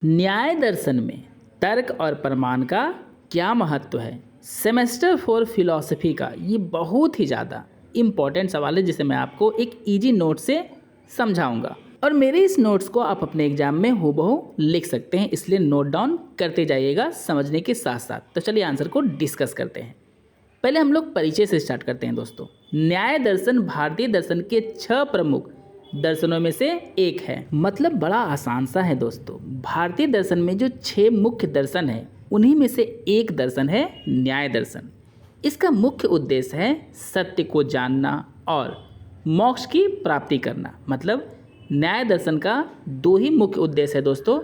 न्याय दर्शन में तर्क और प्रमाण का क्या महत्व है। सेमेस्टर 4 फिलॉसफी का ये बहुत ही ज़्यादा इम्पॉर्टेंट सवाल है जिसे मैं आपको एक इजी नोट से समझाऊंगा और मेरे इस नोट्स को आप अपने एग्जाम में हूबहू लिख सकते हैं, इसलिए नोट डाउन करते जाइएगा समझने के साथ साथ। तो चलिए आंसर को डिस्कस करते हैं। पहले हम लोग परिचय से स्टार्ट करते हैं दोस्तों। न्याय दर्शन भारतीय दर्शन के 6 प्रमुख दर्शनों में से एक है। मतलब बड़ा आसान सा है दोस्तों। भारतीय दर्शन में जो 6 मुख्य दर्शन है उन्हीं में से एक दर्शन है न्याय दर्शन। इसका मुख्य उद्देश्य है सत्य को जानना और मोक्ष की प्राप्ति करना। मतलब न्याय दर्शन का 2 ही मुख्य उद्देश्य है दोस्तों।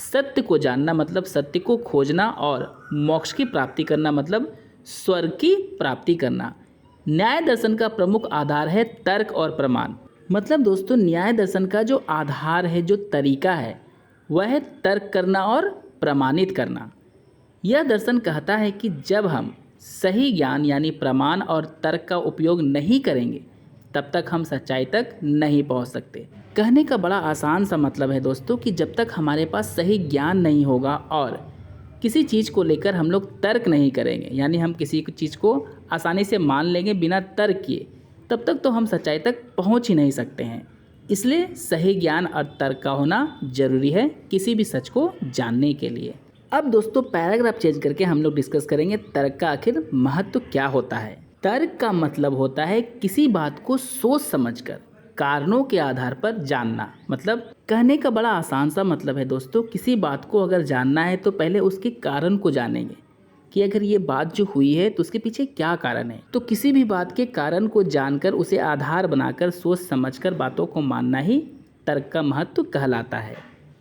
सत्य को जानना मतलब सत्य को खोजना और मोक्ष की प्राप्ति करना मतलब स्वर्ग की प्राप्ति करना। न्याय दर्शन का प्रमुख आधार है तर्क और प्रमाण। मतलब दोस्तों न्याय दर्शन का जो आधार है, जो तरीका है, वह है तर्क करना और प्रमाणित करना। यह दर्शन कहता है कि जब हम सही ज्ञान यानी प्रमाण और तर्क का उपयोग नहीं करेंगे तब तक हम सच्चाई तक नहीं पहुंच सकते। कहने का बड़ा आसान सा मतलब है दोस्तों कि जब तक हमारे पास सही ज्ञान नहीं होगा और किसी चीज़ को लेकर हम लोग तर्क नहीं करेंगे, यानी हम किसी चीज़ को आसानी से मान लेंगे बिना तर्क किए, तब तक तो हम सच्चाई तक पहुंच ही नहीं सकते हैं। इसलिए सही ज्ञान और तर्क का होना जरूरी है किसी भी सच को जानने के लिए। अब दोस्तों पैराग्राफ चेंज करके हम लोग डिस्कस करेंगे तर्क का आखिर महत्व क्या होता है। तर्क का मतलब होता है किसी बात को सोच समझकर कारणों के आधार पर जानना। मतलब कहने का बड़ा आसान सा मतलब है दोस्तों, किसी बात को अगर जानना है तो पहले उसके कारण को जानेंगे कि अगर ये बात जो हुई है तो उसके पीछे क्या कारण है। तो किसी भी बात के कारण को जानकर उसे आधार बनाकर सोच समझकर बातों को मानना ही तर्क का महत्व कहलाता है।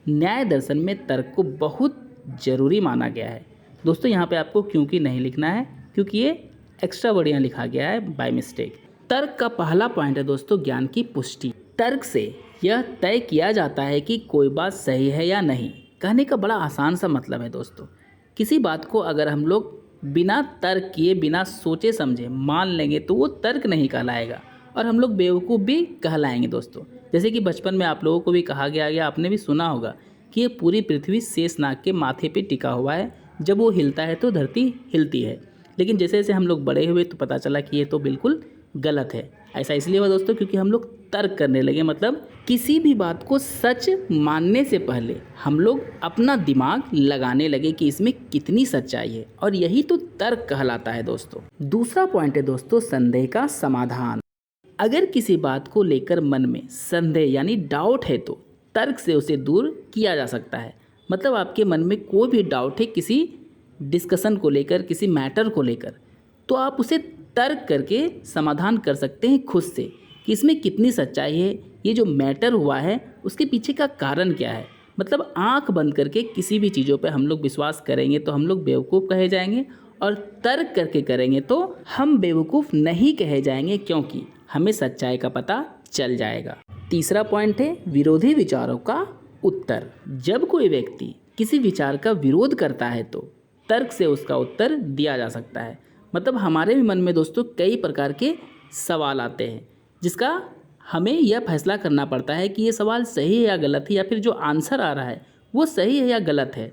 न्याय दर्शन में तर्क को बहुत ज़रूरी माना गया है दोस्तों। यहाँ पे आपको क्योंकि नहीं लिखना है क्योंकि ये एक्स्ट्रा वर्ड यहाँ लिखा गया है बाय मिस्टेक। तर्क का पहला पॉइंट है दोस्तों ज्ञान की पुष्टि। तर्क से यह तय किया जाता है कि कोई बात सही है या नहीं। कहने का बड़ा आसान सा मतलब है दोस्तों, किसी बात को अगर हम लोग बिना तर्क किए बिना सोचे समझे मान लेंगे तो वो तर्क नहीं कहलाएगा और हम लोग बेवकूफ़ भी कहलाएंगे दोस्तों। जैसे कि बचपन में आप लोगों को भी कहा गया, आपने भी सुना होगा कि ये पूरी पृथ्वी शेषनाग के माथे पे टिका हुआ है, जब वो हिलता है तो धरती हिलती है। लेकिन जैसे जैसे हम लोग बड़े हुए तो पता चला कि ये तो बिल्कुल गलत है। ऐसा इसलिए हुआ दोस्तों क्योंकि हम लोग तर्क करने लगे। मतलब किसी भी बात को सच मानने से पहले हम लोग अपना दिमाग लगाने लगे कि इसमें कितनी सच्चाई है, और यही तो तर्क कहलाता है दोस्तों। दूसरा पॉइंट है दोस्तों संदेह का समाधान। अगर किसी बात को लेकर मन में संदेह यानी डाउट है तो तर्क से उसे दूर किया जा सकता है। मतलब आपके मन में कोई भी डाउट है किसी डिस्कशन को लेकर, किसी मैटर को लेकर, तो आप उसे तर्क करके समाधान कर सकते हैं खुद से कि इसमें कितनी सच्चाई है, ये जो मैटर हुआ है उसके पीछे का कारण क्या है। मतलब आंख बंद करके किसी भी चीज़ों पे हम लोग विश्वास करेंगे तो हम लोग बेवकूफ़ कहे जाएंगे, और तर्क करके करेंगे तो हम बेवकूफ़ नहीं कहे जाएंगे क्योंकि हमें सच्चाई का पता चल जाएगा। तीसरा पॉइंट है विरोधी विचारों का उत्तर। जब कोई व्यक्ति किसी विचार का विरोध करता है तो तर्क से उसका उत्तर दिया जा सकता है। मतलब हमारे भी मन में दोस्तों कई प्रकार के सवाल आते हैं जिसका हमें यह फैसला करना पड़ता है कि ये सवाल सही है या गलत है, या फिर जो आंसर आ रहा है वो सही है या गलत है।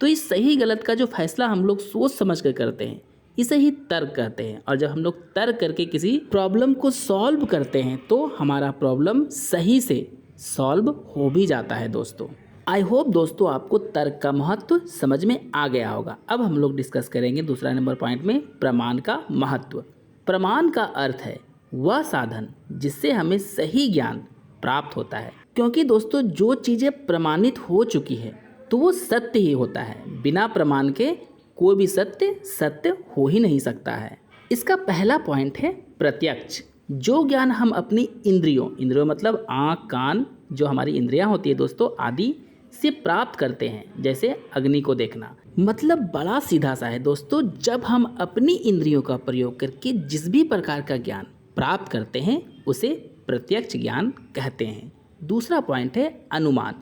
तो इस सही गलत का जो फैसला हम लोग सोच समझ कर करते हैं इसे ही तर्क कहते हैं। और जब हम लोग तर्क करके किसी प्रॉब्लम को सॉल्व करते हैं तो हमारा प्रॉब्लम सही से सॉल्व हो भी जाता है दोस्तों। आई होप दोस्तों आपको तर्क का महत्व समझ में आ गया होगा। अब हम लोग डिस्कस करेंगे दूसरा नंबर पॉइंट में प्रमाण का महत्व। प्रमाण का अर्थ है वह साधन जिससे हमें सही ज्ञान प्राप्त होता है। क्योंकि दोस्तों जो चीज़ें प्रमाणित हो चुकी है तो वो सत्य ही होता है। बिना प्रमाण के कोई भी सत्य हो ही नहीं सकता है। इसका पहला पॉइंट है प्रत्यक्ष। जो ज्ञान हम अपनी इंद्रियों मतलब आँख, कान, जो हमारी इंद्रियां होती है दोस्तों आदि से प्राप्त करते हैं, जैसे अग्नि को देखना। मतलब बड़ा सीधा सा है दोस्तों, जब हम अपनी इंद्रियों का प्रयोग करके जिस भी प्रकार का ज्ञान प्राप्त करते हैं उसे प्रत्यक्ष ज्ञान कहते हैं। दूसरा पॉइंट है अनुमान।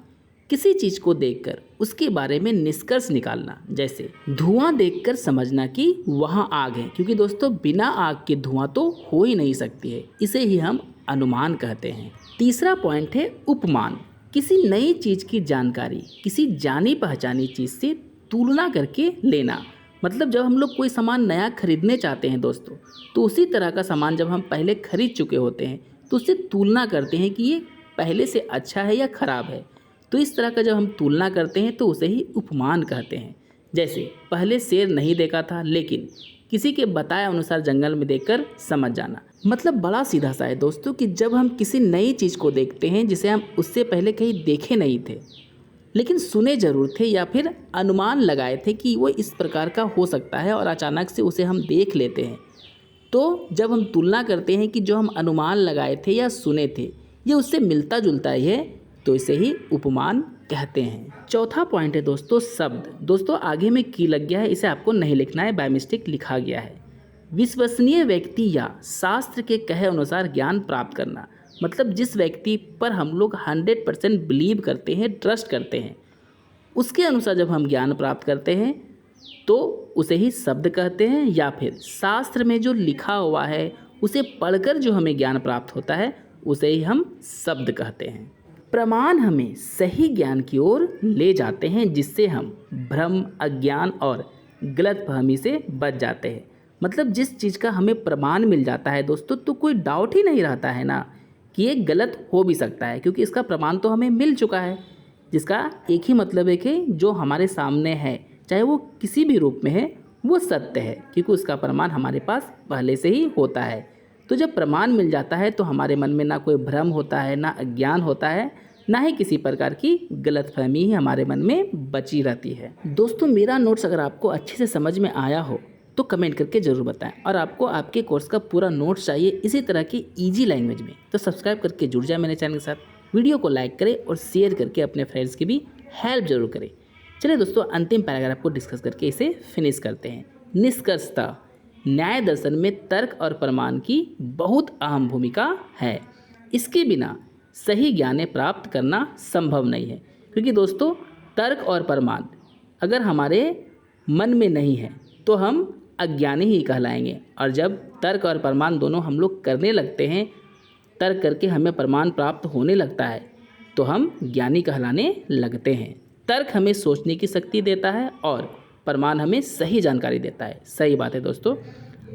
किसी चीज़ को देखकर उसके बारे में निष्कर्ष निकालना, जैसे धुआं देखकर समझना कि वहाँ आग है, क्योंकि दोस्तों बिना आग के धुआं तो हो ही नहीं सकती है। इसे ही हम अनुमान कहते हैं। तीसरा पॉइंट है उपमान। किसी नई चीज़ की जानकारी किसी जानी पहचानी चीज़ से तुलना करके लेना। मतलब जब हम लोग कोई सामान नया खरीदने चाहते हैं दोस्तों, तो उसी तरह का सामान जब हम पहले खरीद चुके होते हैं तो उससे तुलना करते हैं कि ये पहले से अच्छा है या ख़राब है। तो इस तरह का जब हम तुलना करते हैं तो उसे ही उपमान कहते हैं। जैसे पहले शेर नहीं देखा था, लेकिन किसी के बताए अनुसार जंगल में देखकर समझ जाना। मतलब बड़ा सीधा सा है दोस्तों कि जब हम किसी नई चीज़ को देखते हैं जिसे हम उससे पहले कहीं देखे नहीं थे, लेकिन सुने ज़रूर थे या फिर अनुमान लगाए थे कि वो इस प्रकार का हो सकता है, और अचानक से उसे हम देख लेते हैं, तो जब हम तुलना करते हैं कि जो हम अनुमान लगाए थे या सुने थे ये उससे मिलता जुलता ही है, तो इसे ही उपमान कहते हैं। चौथा पॉइंट है दोस्तों शब्द। दोस्तों आगे में की लग गया है, इसे आपको नहीं लिखना है, बाय मिस्टेक लिखा गया है। विश्वसनीय व्यक्ति या शास्त्र के कहे अनुसार ज्ञान प्राप्त करना। मतलब जिस व्यक्ति पर हम लोग 100% बिलीव करते हैं, ट्रस्ट करते हैं, उसके अनुसार जब हम ज्ञान प्राप्त करते हैं तो उसे ही शब्द कहते हैं, या फिर शास्त्र में जो लिखा हुआ है उसे पढ़कर जो हमें ज्ञान प्राप्त होता है उसे ही हम शब्द कहते हैं। प्रमाण हमें सही ज्ञान की ओर ले जाते हैं, जिससे हम भ्रम, अज्ञान और गलतफहमी से बच जाते हैं। मतलब जिस चीज़ का हमें प्रमाण मिल जाता है दोस्तों, तो कोई डाउट ही नहीं रहता है ना कि ये गलत हो भी सकता है, क्योंकि इसका प्रमाण तो हमें मिल चुका है। जिसका एक ही मतलब है कि जो हमारे सामने है, चाहे वो किसी भी रूप में है, वो सत्य है, क्योंकि उसका प्रमाण हमारे पास पहले से ही होता है। तो जब प्रमाण मिल जाता है तो हमारे मन में ना कोई भ्रम होता है, ना अज्ञान होता है, ना ही किसी प्रकार की गलतफहमी ही हमारे मन में बची रहती है। दोस्तों मेरा नोट्स अगर आपको अच्छे से समझ में आया हो तो कमेंट करके ज़रूर बताएं, और आपको आपके कोर्स का पूरा नोट्स चाहिए इसी तरह की ईजी लैंग्वेज में, तो सब्सक्राइब करके जुड़ जाए मेरे चैनल के साथ। वीडियो को लाइक करें और शेयर करके अपने फ्रेंड्स की भी हेल्प ज़रूर करें। चलिए दोस्तों अंतिम पैराग्राफ को डिस्कस करके इसे फिनिश करते हैं। निष्कर्षतः न्याय दर्शन में तर्क और प्रमाण की बहुत अहम भूमिका है। इसके बिना सही ज्ञान प्राप्त करना संभव नहीं है, क्योंकि दोस्तों तर्क और प्रमाण अगर हमारे मन में नहीं है तो हम अज्ञानी ही कहलाएंगे, और जब तर्क और प्रमाण दोनों हम लोग करने लगते हैं, तर्क करके हमें प्रमाण प्राप्त होने लगता है, तो हम ज्ञानी कहलाने लगते हैं। तर्क हमें सोचने की शक्ति देता है और प्रमाण हमें सही जानकारी देता है। सही बात है दोस्तों,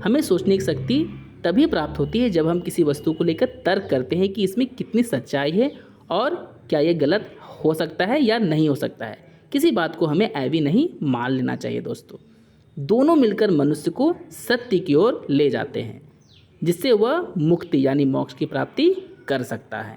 हमें सोचने की शक्ति तभी प्राप्त होती है जब हम किसी वस्तु को लेकर तर्क करते हैं कि इसमें कितनी सच्चाई है और क्या ये गलत हो सकता है या नहीं हो सकता है। किसी बात को हमें ऐवी नहीं मान लेना चाहिए दोस्तों। दोनों मिलकर मनुष्य को सत्य की ओर ले जाते हैं, जिससे वह मुक्ति यानी मोक्ष की प्राप्ति कर सकता है।